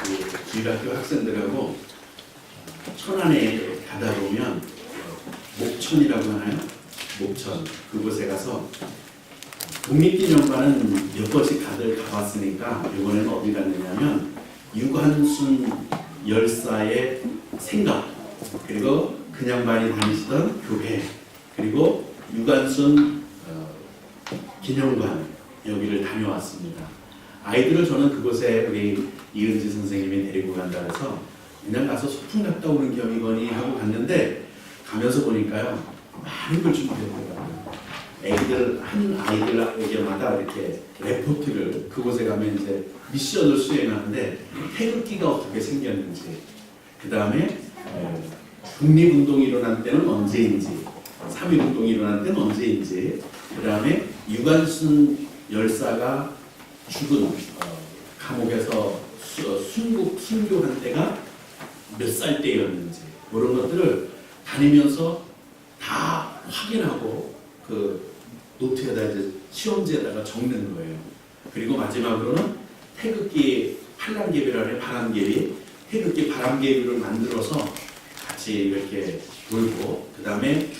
그 주일학교 학생들하고 천안에 가다 보면 목천이라고 하나요? 목천 그곳에 가서 독립기념관은 몇 번씩 다들 가봤으니까 이번에는 어디 갔느냐면 유관순 열사의 생각, 그리고 그냥 많이 다니시던 교회, 그리고 유관순 기념관 여기를 다녀왔습니다. 아이들을 저는 그곳에 우리 이은지 선생님이 데리고 간다 해서 그냥 가서 소풍 갔다 오는 겸이거니 하고 갔는데 가면서 보니까요 많은 걸 준비했더라고요. 애기들 한 아이들에게마다 이렇게 레포트를 그곳에 가면 이제 미션을 수행하는데 태극기가 어떻게 생겼는지, 그 다음에 독립운동이 일어난 때는 언제인지, 3.1운동이 일어난 때는 언제인지, 그 다음에 유관순 열사가 죽은 감옥에서 순교한 때가 몇 살 때였는지 그런 것들을 다니면서 다 확인하고 그 노트에다 이제 시험지에다가 적는 거예요. 그리고 마지막으로는 태극기 한란개비라는 바람개비, 태극기 바람개비를 만들어서 같이 이렇게 돌고, 그 다음에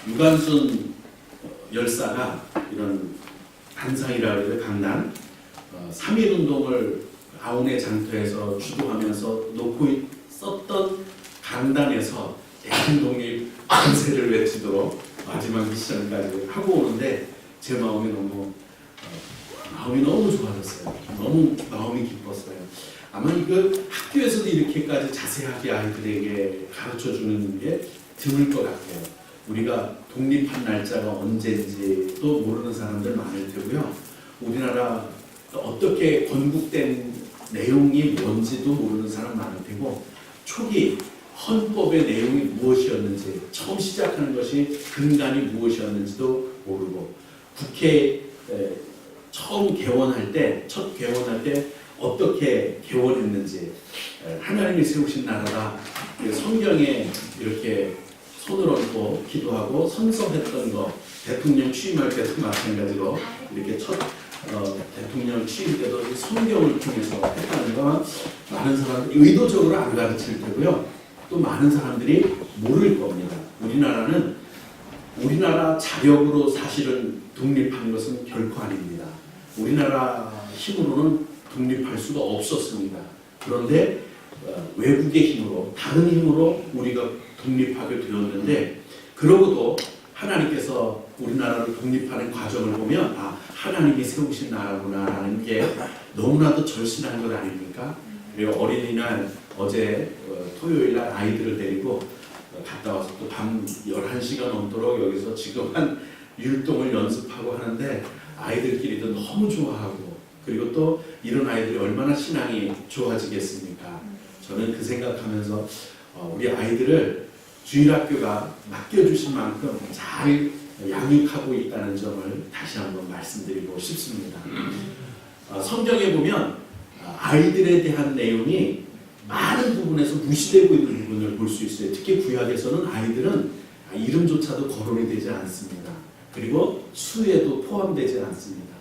유관순 열사가 이런 단상이라 해서 강단 3.1운동을 아웅의 장터에서 주도하면서 놓고 썼던 강단에서 대한독립 만세를 외치도록 마지막 미션까지 하고 오는데 제 마음이 너무 좋아졌어요. 너무 마음이 기뻤어요. 아마 이거 학교에서도 이렇게까지 자세하게 아이들에게 가르쳐주는 게 드물 것 같아요. 우리가 독립한 날짜가 언제인지도 모르는 사람들 많을 테고요. 우리나라 어떻게 건국된 내용이 뭔지도 모르는 사람 많을 테고, 초기 헌법의 내용이 무엇이었는지, 처음 시작하는 것이 근간이 무엇이었는지도 모르고, 국회 처음 개원할 때, 첫 개원할 때 어떻게 개원했는지, 하나님이 세우신 나라가 성경에 이렇게 손을 얹고 기도하고 선서했던 거, 대통령 취임할 때도 마찬가지로 이렇게 첫 대통령 취임 때도 성경을 통해서 했다는 건 많은 사람들이 의도적으로 안 가르칠 테고요. 또 많은 사람들이 모를 겁니다. 우리나라 자력으로 사실은 독립한 것은 결코 아닙니다. 우리나라 힘으로는 독립할 수가 없었습니다. 그런데 외국의 힘으로, 다른 힘으로 우리가 독립하게 되었는데, 그러고도 하나님께서 우리나라를 독립하는 과정을 보면 하나님이 세우신 나라구나라는 게 너무나도 절실한 것 아닙니까? 그리고 어린이날 어제 토요일날 아이들을 데리고 갔다 와서 또 밤 11시가 넘도록 여기서 지금 한 율동을 연습하고 하는데 아이들끼리도 너무 좋아하고, 그리고 또 이런 아이들이 얼마나 신앙이 좋아지겠습니까? 저는 그 생각하면서 우리 아이들을 주일학교가 맡겨주신 만큼 잘 양육하고 있다는 점을 다시 한번 말씀드리고 싶습니다. 성경에 보면 아이들에 대한 내용이 많은 부분에서 무시되고 있는 부분을 볼 수 있어요. 특히 구약에서는 아이들은 이름조차도 거론이 되지 않습니다. 그리고 수에도 포함되지 않습니다.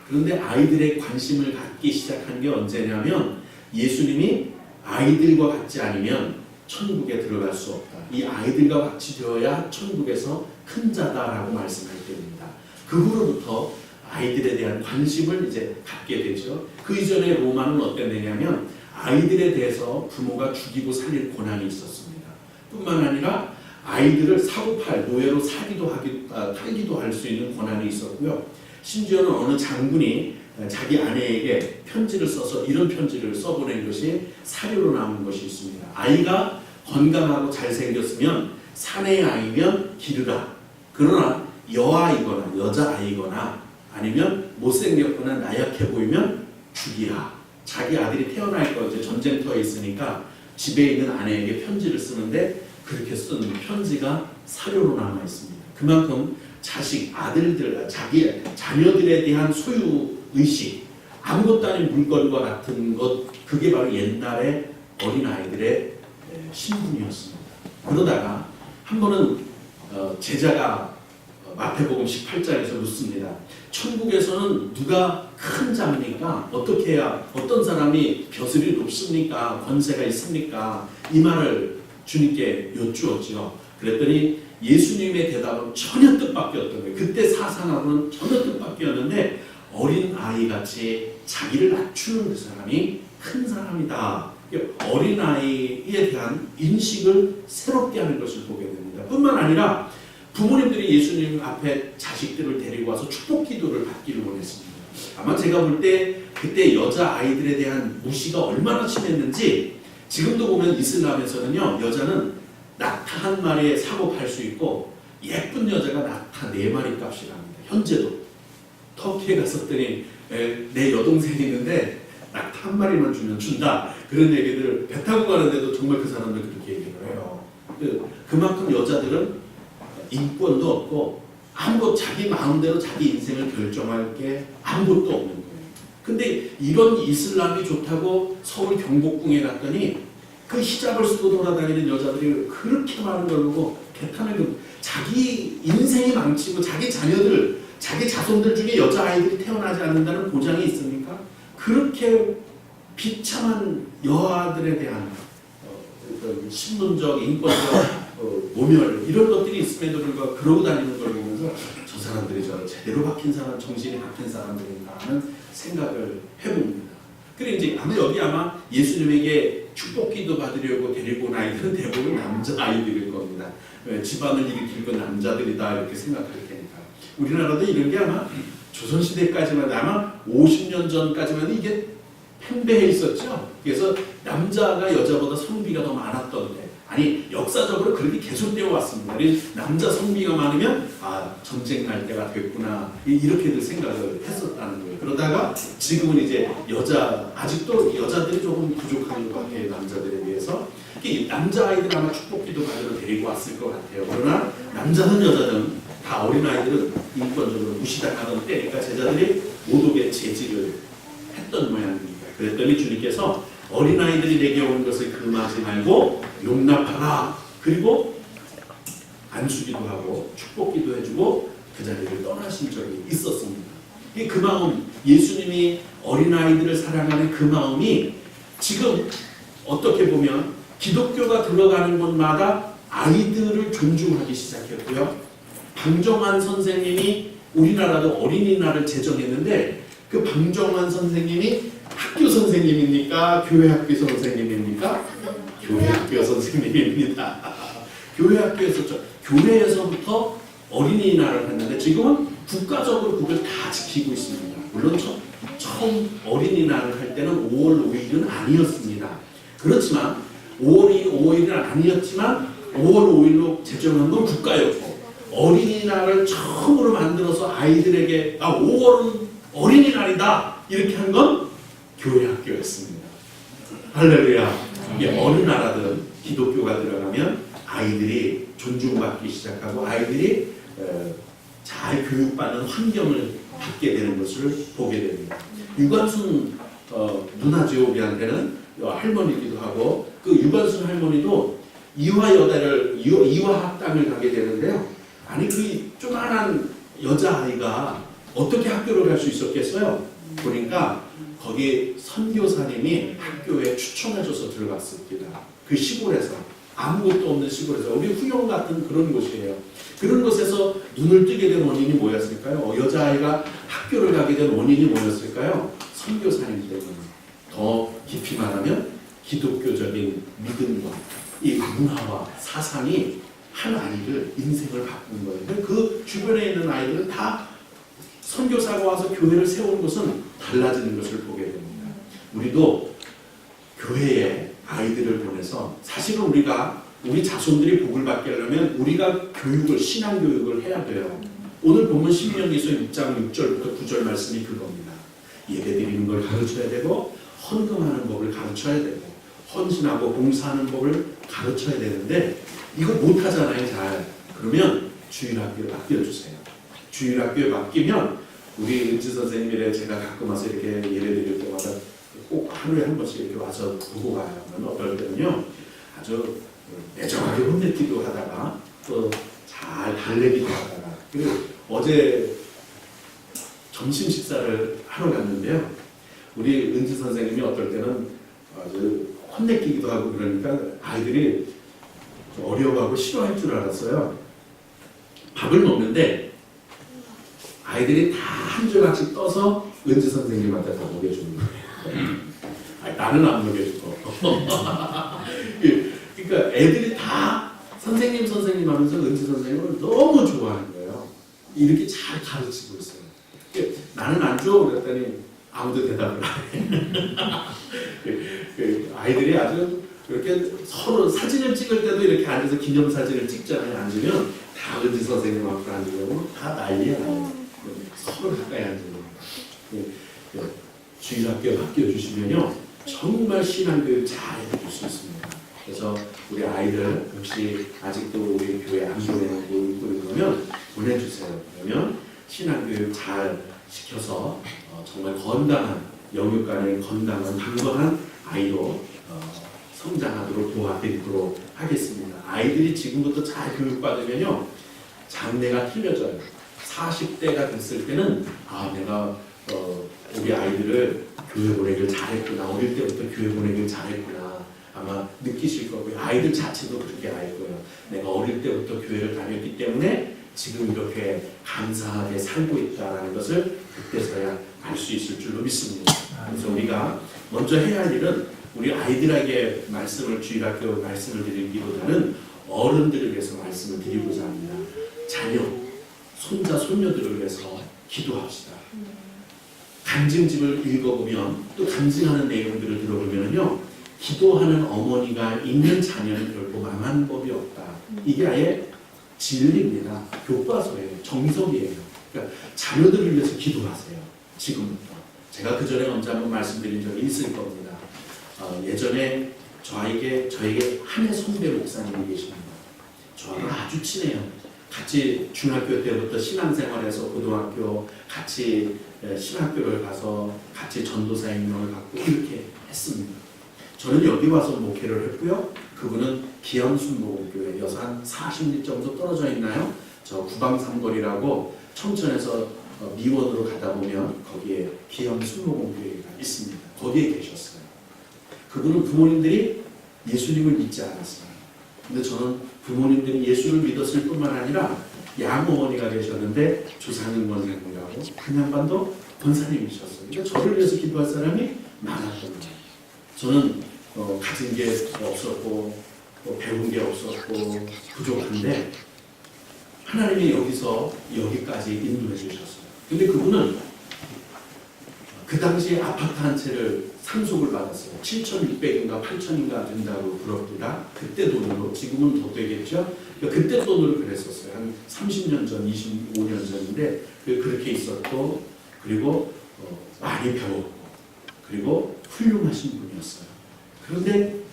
그런데 아이들의 관심을 갖기 시작한 게 언제냐면, 예수님이 아이들과 같지 않으면 천국에 들어갈 수 없다. 이 아이들과 같이 되어야 천국에서 큰 자다라고 말씀할 때입니다. 그 후로부터 아이들에 대한 관심을 이제 갖게 되죠. 그 이전에 로마는 어땠느냐면 아이들에 대해서 부모가 죽이고 살릴 권한이 있었습니다. 뿐만 아니라 아이들을 사고팔, 노예로 팔기도 할 수 있는 권한이 있었고요. 심지어는 어느 장군이 자기 아내에게 편지를 써서 이런 편지를 써보낸 것이 사료로 남은 것이 있습니다. 아이가 건강하고 잘생겼으면 사내의 아이면 기르라. 그러나 여아이거나 여자아이거나 아니면 못생겼거나 나약해 보이면 죽이라. 자기 아들이 태어날 거 이제 전쟁터에 있으니까 집에 있는 아내에게 편지를 쓰는데 그렇게 쓴 편지가 사료로 남아 있습니다. 그만큼 아들들, 자기 자녀들에 대한 소유 의식, 아무것도 아닌 물건과 같은 것, 그게 바로 옛날의 어린아이들의 신분이었습니다. 그러다가 한 번은 제자가 마태복음 18장에서 묻습니다. 천국에서는 누가 큰 자입니까? 어떻게 해야 어떤 사람이 벼슬이 높습니까? 권세가 있습니까? 이 말을 주님께 여쭈었죠. 그랬더니 예수님의 대답은 전혀 뜻밖이었던 거예요. 그때 사상하고는 전혀 뜻밖이었는데 어린 아이같이 자기를 낮추는 그 사람이 큰 사람이다. 어린 아이에 대한 인식을 새롭게 하는 것을 보게 됩니다. 뿐만 아니라 부모님들이 예수님 앞에 자식들을 데리고 와서 축복 기도를 받기를 원했습니다. 아마 제가 볼 때 그때 여자 아이들에 대한 무시가 얼마나 심했는지 지금도 보면 이슬람에서는요, 여자는 낙타 한 마리에 사고 팔 수 있고 예쁜 여자가 낙타 4마리 값이랍니다. 현재도. 터키에 갔었더니 내 여동생이 있는데 낙타 한 마리만 주면 준다. 그런 얘기들 배 타고 가는데도 정말 그 사람들 그렇게 얘기를 해요. 그만큼 여자들은 인권도 없고 아무것도 자기 마음대로 자기 인생을 결정할 게 아무것도 없는 거예요. 근데 이런 이슬람이 좋다고 서울 경복궁에 갔더니 그 히잡을 쓰고 돌아다니는 여자들이 그렇게 많은 걸 보고 개탄을 자기 인생이 망치고 자기 자녀들, 자기 자손들 중에 여자아이들이 태어나지 않는다는 보장이 있습니까? 그렇게 비참한 여아들에 대한 신문적, 인권적 모멸 이런 것들이 있음에도 불구하고 그러고 다니는 걸 보면서 저 사람들이 저 제대로 박힌 사람, 정신이 박힌 사람들인가 하는 생각을 해봅니다. 그리고 이제 아마 예수님에게 축복기도 받으려고 데리고 온 아이들은 대부분 남자아이들일 겁니다. 집안을 일으킬 건 남자들이다 이렇게 생각할 테니까. 우리나라도 이런 게 아마 조선시대까지만 아마 50년 전까지만 이게 팽배해 있었죠. 그래서 남자가 여자보다 성비가 더 많았던데 아니 역사적으로 그렇게 계속되어 왔습니다. 남자 성비가 많으면 전쟁 날 때가 됐구나 이렇게들 생각을 했었다는 거예요. 그러다가 지금은 이제 아직도 여자들이 조금 부족한 것 같아요. 남자들에 비해서. 남자아이들 아마 축복기도 받으러 데리고 왔을 것 같아요. 그러나 남자든 여자든 다 어린아이들은 인권적으로 무시당하던 때니까 제자들이 못 오게 제지를 했던 모양입니다. 그랬더니 주님께서 어린아이들이 내게 오는 것을 금하지 말고 용납하라. 그리고 안수기도 하고 축복기도 해주고 그 자리를 떠나신 적이 있었습니다. 그 마음, 예수님이 어린아이들을 사랑하는 그 마음이 지금 어떻게 보면 기독교가 들어가는 곳마다 아이들을 존중하기 시작했고요. 방정환 선생님이 우리나라도 어린이날을 제정했는데 그 방정환 선생님이 학교 선생님입니까? 교회 학교 선생님입니까? 교회 학교 선생님입니다. 교회 학교에서 교회에서부터 어린이날을 했는데 지금은 국가적으로 그걸 다 지키고 있습니다. 물론 처음 어린이날을 할 때는 5월 5일은 아니었습니다. 그렇지만 5월이 아니었지만 5월 5일로 제정한 건 국가였고 어린이날을 처음으로 만들어서 아이들에게 5월은 어린이날이다 이렇게 한 건 교회 학교였습니다. 할렐루야. 이게 어느 나라든 기독교가 들어가면 아이들이 존중받기 시작하고 아이들이 잘 교육받는 환경을 갖게 되는 것을 보게 됩니다. 유관순 누나지옥이한테는 할머니기도 하고 그 유관순 할머니도 이화학당을 가게 되는데요. 아니 그 조그만한 여자아이가 어떻게 학교를 갈 수 있었겠어요? 보니까 거기 선교사님이 학교에 추천해줘서 들어갔습니다. 그 시골에서 아무것도 없는 시골에서 우리 후영 같은 그런 곳이에요. 그런 곳에서 눈을 뜨게 된 원인이 뭐였을까요? 여자아이가 학교를 가게 된 원인이 뭐였을까요? 선교사님 때문에. 더 깊이 말하면 기독교적인 믿음과 이 문화와 사상이 한 아이를 인생을 바꾼 거예요. 그 주변에 있는 아이들은 다 선교사가 와서 교회를 세우는 것은 달라지는 것을 보게 됩니다. 우리도 교회에 아이들을 보내서 사실은 우리 자손들이 복을 받게 하려면 우리가 신앙 교육을 해야 돼요. 오늘 보면 신명기서 6장 6절부터 9절 말씀이 그겁니다. 예배드리는 걸 가르쳐야 되고 헌금하는 법을 가르쳐야 되고 헌신하고 봉사하는 법을 가르쳐야 되는데 이거 못하잖아요. 잘. 그러면 주일학교에 맡겨주세요. 주일학교에 맡기면 우리 은지 선생님이래 제가 가끔 와서 이렇게 예배 드릴 때마다 꼭 하루에 한 번씩 이렇게 와서 보고 가요. 어떨 때는요 아주 매정하게 혼내기도 하다가 또 잘 달래기도 하다가 그리고 어제 점심 식사를 하러 갔는데요. 우리 은지 선생님이 어떨 때는 아주 혼내키기도 하고 그러니까 아이들이 좀 어려워하고 싫어할 줄 알았어요. 밥을 먹는데 아이들이 다 한 조각씩 떠서 은지 선생님한테 다 먹여주는 거예요. 나는 안 먹여주고. 그러니까 애들이 다 선생님 하면서 은지 선생님을 너무 좋아하는 거예요. 이렇게 잘 가르치고 있어요. 나는 안 줘. 그랬더니 아무도 대답을 안 해. 아이들이 아주 이렇게 서로 사진을 찍을 때도 이렇게 앉아서 기념사진을 찍잖아요. 앉으면 다 은지 선생님 앞으로 앉으려고 다 난리야. 서로 가까이 앉는 주일학교 맡겨주시면요 정말 신앙교육 잘 해줄 수 있습니다. 그래서 우리 아이들 혹시 아직도 우리 교회 안 보내고 그러면 보내주세요. 그러면 신앙교육 잘 시켜서 정말 건강한 영육간의 건강한 강건한 아이로 성장하도록 도와드리도록 하겠습니다. 아이들이 지금부터 잘 교육받으면요 장래가 틀려져요. 40대가 됐을 때는 내가 우리 아이들을 교회 보내길 잘했구나. 어릴 때부터 교회 보내길 잘했구나. 아마 느끼실 거고요. 아이들 자체도 그렇게 알 거예요. 내가 어릴 때부터 교회를 다녔기 때문에 지금 이렇게 감사하게 살고 있다는 것을 그때서야 알 수 있을 줄로 믿습니다. 그래서 우리가 먼저 해야 할 일은 우리 아이들에게 주일학교 말씀을 드리기보다는 어른들을 위해서 말씀을 드리고자 합니다. 자녀, 손자, 손녀들을 위해서 기도합시다. 간증집을 읽어보면 또 간증하는 내용들을 들어보면요 기도하는 어머니가 있는 자녀는 결코 망한 법이 없다. 이게 아예 진리입니다. 교과서예요. 정석이에요. 그러니까 자녀들을 위해서 기도하세요. 지금부터. 제가 그 전에 언제 한번 말씀드린 적이 있을 겁니다. 예전에 저에게 한해 선배 목사님이 계십니다. 저하고 아주 친해요. 같이 중학교 때부터 신앙생활에서 고등학교 같이 신학교를 가서 같이 전도사 임명을 받고 이렇게 했습니다. 저는 여기 와서 목회를 했고요. 그분은 기암순복음교회 여기서 한 40리 정도 떨어져 있나요? 저 구방삼거리라고 청천에서 미원으로 가다 보면 거기에 기암순복음교회가 있습니다. 거기에 계셨어요. 그분은 부모님들이 예수님을 믿지 않았어요. 근데 저는 부모님들이 예수를 믿었을 뿐만 아니라 양어머니가 계셨는데 조상인 권사님이라고 한양반도 권사님이셨어요. 그러니까 저를 위해서 기도할 사람이 많았던 거예요. 저는 가진 게 없었고 배운 게 없었고 부족한데 하나님이 여기서 여기까지 인도해 주셨어요. 근데 그분은 그 당시에 아파트 한 채를 상속을 받았어요. 7,600인가 8,000인가 된다고 그럽니다. 그때 돈으로. 지금은 더 되겠죠. 그러니까 그때 돈으로 그랬었어요. 한 30년 전, 25년 전인데 그렇게 있었고 그리고 많이 배웠고 그리고 훌륭하신 분이었어요. 그런데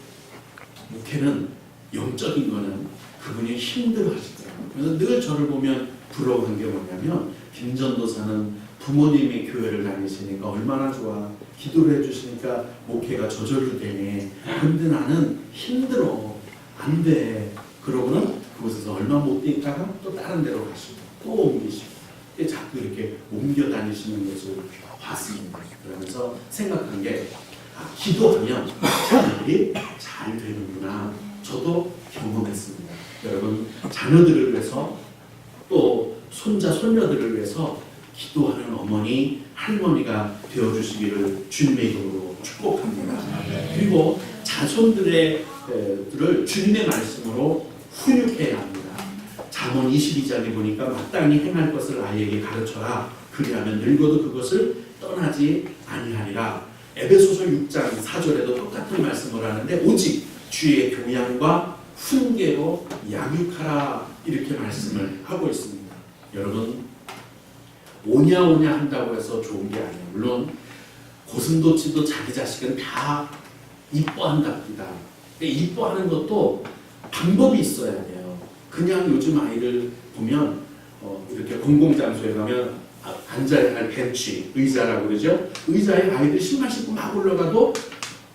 목회는 영적인 거는 그분이 힘들어하시더라고요. 그래서 늘 저를 보면 부러워한 게 뭐냐면 김전도사는 부모님이 교회를 다니시니까 얼마나 좋아. 기도를 해주시니까 목회가 저절로 되네. 근데 나는 힘들어. 안 돼. 그러고는 그곳에서 얼마 못 있다가 또 다른 데로 가시고 또 옮기시고 자꾸 이렇게 옮겨 다니시는 것을 봤습니다. 그러면서 생각한 게 기도하면 자녀들이 잘 되는구나. 저도 경험했습니다. 여러분 자녀들을 위해서 또 손자 손녀들을 위해서 기도하는 어머니 할머니가 되어주시기를 주님의 이름으로 축복합니다. 그리고 자손들을 주님의 말씀으로 훈육해야 합니다. 잠언 22장에 보니까 마땅히 행할 것을 아이에게 가르쳐라. 그리하면 늙어도 그것을 떠나지 아니하리라. 에베소서 6장 4절에도 똑같은 말씀을 하는데 오직 주의 교양과 훈계로 양육하라 이렇게 말씀을 하고 있습니다. 여러분 오냐오냐 한다고 해서 좋은 게 아니에요. 물론 고슴도치도 자기 자식은 다 이뻐한답니다. 이뻐하는 것도 방법이 있어야 돼요. 그냥 요즘 아이를 보면 이렇게 공공장소에 가면 앉아야 할 벤치, 의자라고 그러죠. 의자에 아이들 신발 신고 막 올라가도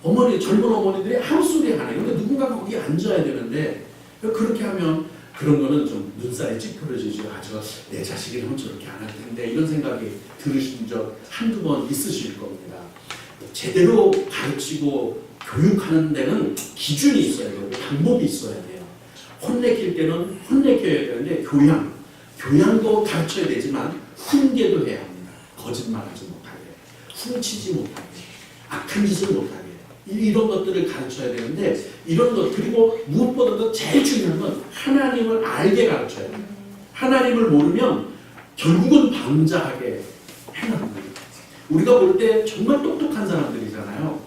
젊은 어머니들이 아무 소리 안 해요. 근데 누군가 거기 앉아야 되는데 그렇게 하면 그런 거는 좀 눈살이 찌푸려지죠. 내 자식이라면 저렇게 안 할 텐데 이런 생각이 들으신 적 한두 번 있으실 겁니다. 제대로 가르치고 교육하는 데는 기준이 있어야 되고 방법이 있어야 돼요. 혼내킬 때는 혼내켜야 되는데 교양도 가르쳐야 되지만 훈계도 해야 합니다. 거짓말하지 못하게, 훔치지 못하게, 악한 짓을 못하게 이런 것들을 가르쳐야 되는데 이런 것 그리고 무엇보다도 제일 중요한 건 하나님을 알게 가르쳐야 돼요. 하나님을 모르면 결국은 방자하게 해납니다. 우리가 볼 때 정말 똑똑한 사람들이잖아요.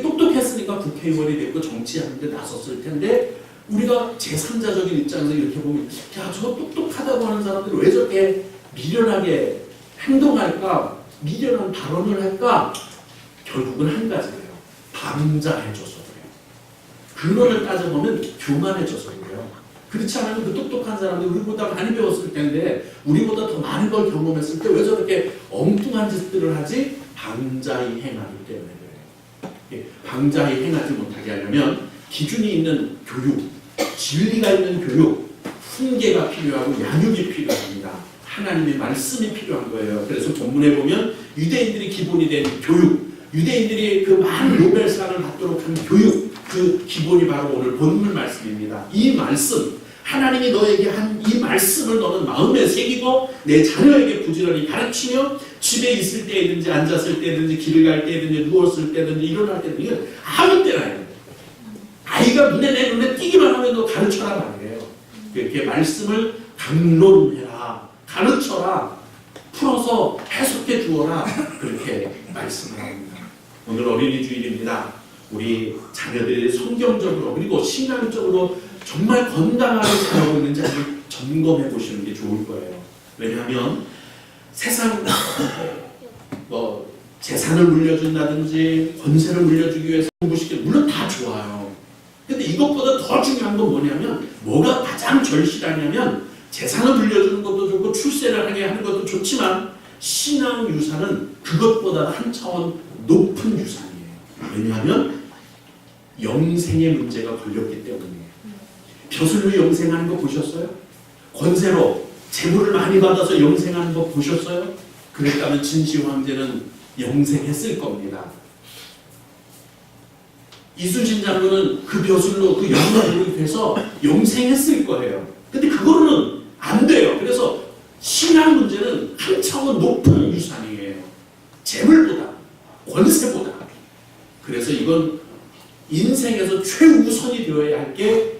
똑똑했으니까 국회의원이 되고 정치하는 데 나섰을 텐데 우리가 제3자적인 입장에서 이렇게 보면 야, 저 똑똑하다고 하는 사람들이 왜 저렇게 미련하게 행동할까? 미련한 발언을 할까? 결국은 한 가지예요. 방자해져서 그래요. 근원을 따져보면 교만해져서 그래요. 그렇지 않으면 그 똑똑한 사람들이 우리보다 많이 배웠을 텐데 우리보다 더 많은 걸 경험했을 때 왜 저렇게 엉뚱한 짓들을 하지? 방자히 행하기 때문에 그래요. 방자히 행하지 못하게 하려면 기준이 있는 교육, 진리가 있는 교육, 훈계가 필요하고 양육이 필요합니다. 하나님의 말씀이 필요한 거예요. 그래서 본문에 보면 유대인들이 기본이 된 교육, 유대인들이 그 많은 노벨상을 받도록 한 교육, 그 기본이 바로 오늘 본문 말씀입니다. 이 말씀, 하나님이 너에게 한 이 말씀을 너는 마음에 새기고 내 자녀에게 부지런히 가르치며 집에 있을 때든지 앉았을 때든지 길을 갈 때든지 누웠을 때든지 일어날 때든지 아무 때나 해요. 아이가 내 눈에 띄기만 하면 너 가르쳐라 말이에요. 이렇게 말씀을 강론해라, 가르쳐라, 풀어서 해석해 주어라 그렇게 말씀을 합니다. 오늘 어린이 주일입니다. 우리 자녀들이 성경적으로 그리고 신앙적으로 정말 건강하게 살아오고 있는지 한번 점검해 보시는 게 좋을 거예요. 왜냐하면 세상 재산을 물려준다든지 권세를 물려주기 위해서 공부시키는 물론 다 좋아요. 근데 이것보다 더 중요한 건 뭐냐면 뭐가 가장 절실하냐면 재산을 물려주는 것도 좋고 출세를 하게 하는 것도 좋지만 신앙 유산은 그것보다 한 차원 높은 유산이에요. 왜냐하면 영생의 문제가 걸렸기 때문이에요. 벼슬로 영생하는 거 보셨어요? 권세로 재물을 많이 받아서 영생하는 거 보셨어요? 그랬다면 진시 황제는 영생했을 겁니다. 이순신 장군은 그 벼슬로 그 영광으로 돼서 영생했을 거예요. 근데 그거는 안 돼요. 그래서 신앙 문제는 한 차원 높은 유산이에요. 재물보다, 권세보다. 그래서 이건 인생에서 최우선이 되어야 할 게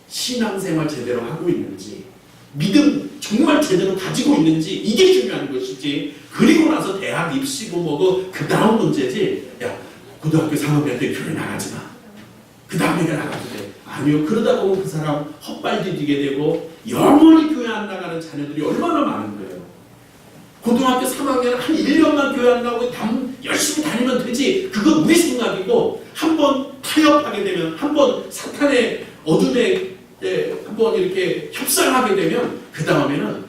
신앙생활 제대로 하고 있는지, 믿음 정말 제대로 가지고 있는지 이게 중요한 것이지. 그리고 나서 대학 입시고 뭐고 그 다음 문제지. 야, 고등학교 3학년 때 교회 나가지 마. 그 다음에 나가도 돼. 아니요. 그러다 보면 그 사람 헛발 디디게 되고 영원히 교회 안 나가는 자녀들이 얼마나 많은 거예요. 고등학교 3학년 한 1년만 교회 안 나오고 열심히 다니면 되지. 그거 우리 생각이고 한번 타협하게 되면 한번 사탄의 어둠에 한번 이렇게 협상하게 되면 그 다음에는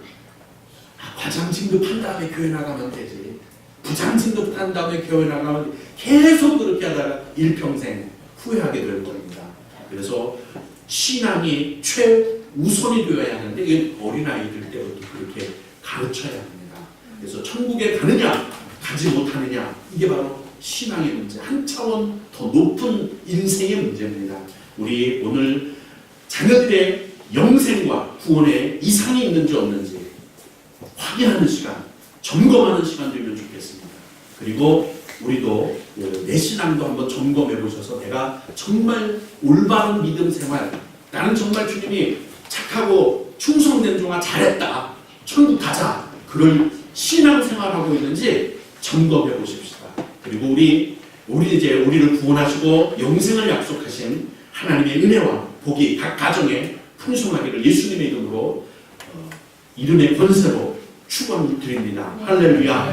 과장 진급한 다음에 교회 나가면 되지. 부장 진급한 다음에 교회 나가면 계속 그렇게 하다가 일평생 후회하게 될 겁니다. 그래서 신앙이 최우선이 되어야 하는데 이게 어린아이들 때부터 그렇게 가르쳐야 합니다. 그래서 천국에 가느냐 가지 못하느냐 이게 바로 신앙의 문제, 한 차원 더 높은 인생의 문제입니다. 우리 오늘 자녀들의 영생과 구원에 이상이 있는지 없는지 확인하는 시간, 점검하는 시간 되면 좋겠습니다. 그리고 우리도 내 신앙도 한번 점검해 보셔서 내가 정말 올바른 믿음 생활, 나는 정말 주님이 착하고 충성된 종아 잘했다, 천국 가자, 그런 신앙 생활하고 있는지 점검해 보십시다. 그리고 우리를 구원하시고 영생을 약속하신 하나님의 은혜와 복이 각 가정에 풍성하기를 예수님의 이름으로 이름의 권세로 축원드립니다. 할렐루야.